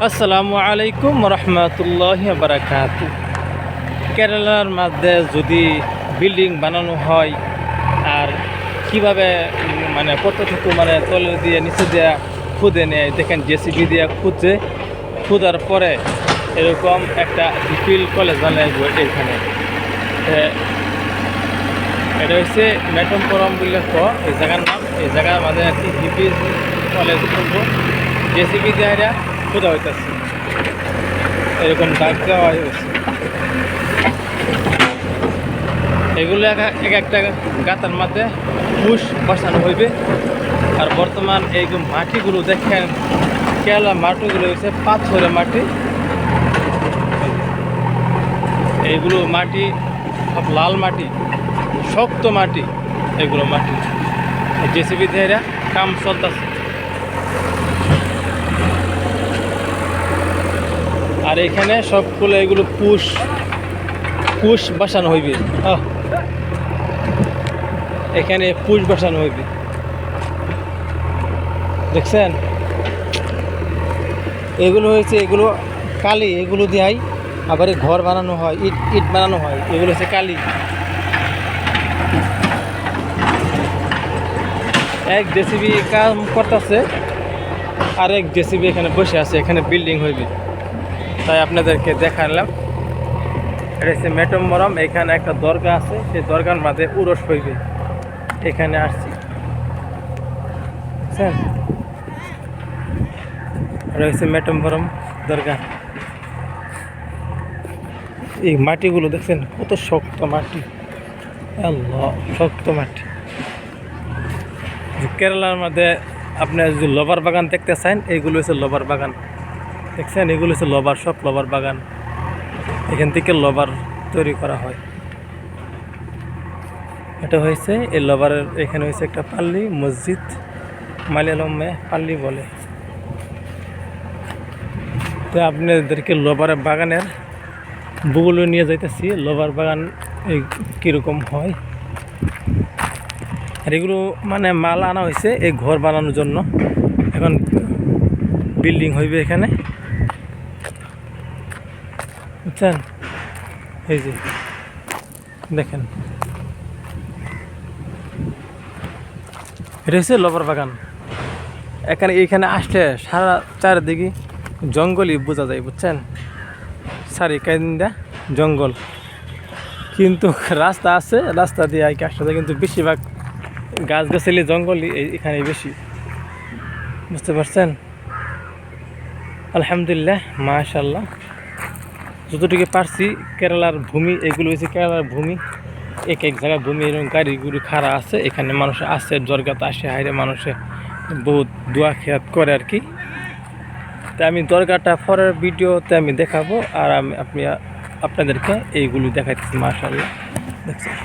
আসসালামু আলাইকুম রহমতুল্লাহি বারাকাতু। কেরালার মধ্যে যদি বিল্ডিং বানানো হয় আর কিভাবে মানে কতটুকু মানে তলে দিয়ে নিচে দিয়ে খুদে নেয় দেখেন, জেসিবি দিয়ে খুঁজে খুদার পরে এরকম একটা বিপিএল কলেজ বানায় এখানে। এটা হচ্ছে মেটমপুরম বললে এই জায়গার নাম। এই জায়গার মাঝে আর কি বিপিএল কলেজ খুলবো, জেসিবি দিয়ে এটা খোঁজা হইতেছে, এরকম দাগ দেওয়া হয়েছে। এগুলো এক একটা গাতার মধ্যে পুষ বসানো হইবে। আর বর্তমান এই মাটিগুলো দেখেন, কেরালা মাটিগুলো হচ্ছে পাথরের মাটি। এইগুলো মাটি সব লাল মাটি, শক্ত মাটি। এগুলো মাটি জেসিবি দিয়ে কাম চলতেছে। আর এখানে সবগুলো এগুলো পুষ বসানো হইবে। এখানে পুষ বসানো হইবে, দেখছেন? এগুলো হয়েছে, এগুলো কালি, এগুলো দিয়েই আবার ঘর বানানো হয়, ইট বানানো হয়। এগুলো হচ্ছে কালি। এক জেসিবি কাম করতেছে, আর এক জেসিবি এখানে বসে আছে। এখানে বিল্ডিং হইবে, তাই আপনাদেরকে দেখালাম। এটা হচ্ছে মেটমবরম। এখানে একটা দরগা আছে, সেই দরগার মাঝে উরস হইবে। এখানে আসছি, বুঝছেন? এটা হচ্ছে মেটমবরম দরগা। এই মাটিগুলো দেখছেন কত শক্ত মাটি, আল্লাহ, শক্ত মাটি। কেরালার মধ্যে আপনার যদি লবার বাগান দেখতে চান, এইগুলো হচ্ছে লবার বাগান, দেখছেন? এগুলো হচ্ছে লবার, সব লবার বাগান। এখান থেকে লবার তৈরি করা হয়। এটা হয়েছে এই লবারের, এখানে হয়েছে একটা পাল্লি মসজিদ, মালিয়ালমে পাল্লি বলে। তো আপনাদেরকে লবারের বাগানের বুগুলো নিয়ে যাইতেছি, লবার বাগান এই কীরকম হয়। আর এগুলো মানে মাল আনা হয়েছে এই ঘর বানানোর জন্য। এখন বিল্ডিং হইবে এখানে, বুঝছেন? এই যে দেখেন, এটা হচ্ছে লবার বাগান। এইখানে আসলে সারা চারিদিকে জঙ্গলই বোঝা যায়, বুঝছেন? চারিদিকে জঙ্গল, কিন্তু রাস্তা আছে, রাস্তা দিয়ে আইকে আসতে যায়, কিন্তু বেশিরভাগ গাছগাছালি জঙ্গলই এখানে বেশি, বুঝতে পারছেন? আলহামদুলিল্লাহ, মাশাআল্লাহ, যতটুকু পারছি। কেরালার ভূমি, এগুলো হচ্ছে কেরালার ভূমি। এক এক জায়গায় ভূমি এরকম গাড়িগুড়ি খাড়া আছে। এখানে মানুষ আসে, দরগাতে আসে, হাইরে মানুষে বহুত দোয়া খেয়াত করে আর কি। তাই আমি দরগাটা পরের ভিডিওতে আমি দেখাবো, আর আপনাদেরকে এইগুলি দেখাইতেছি। মাশাআল্লাহ, দেখছেন?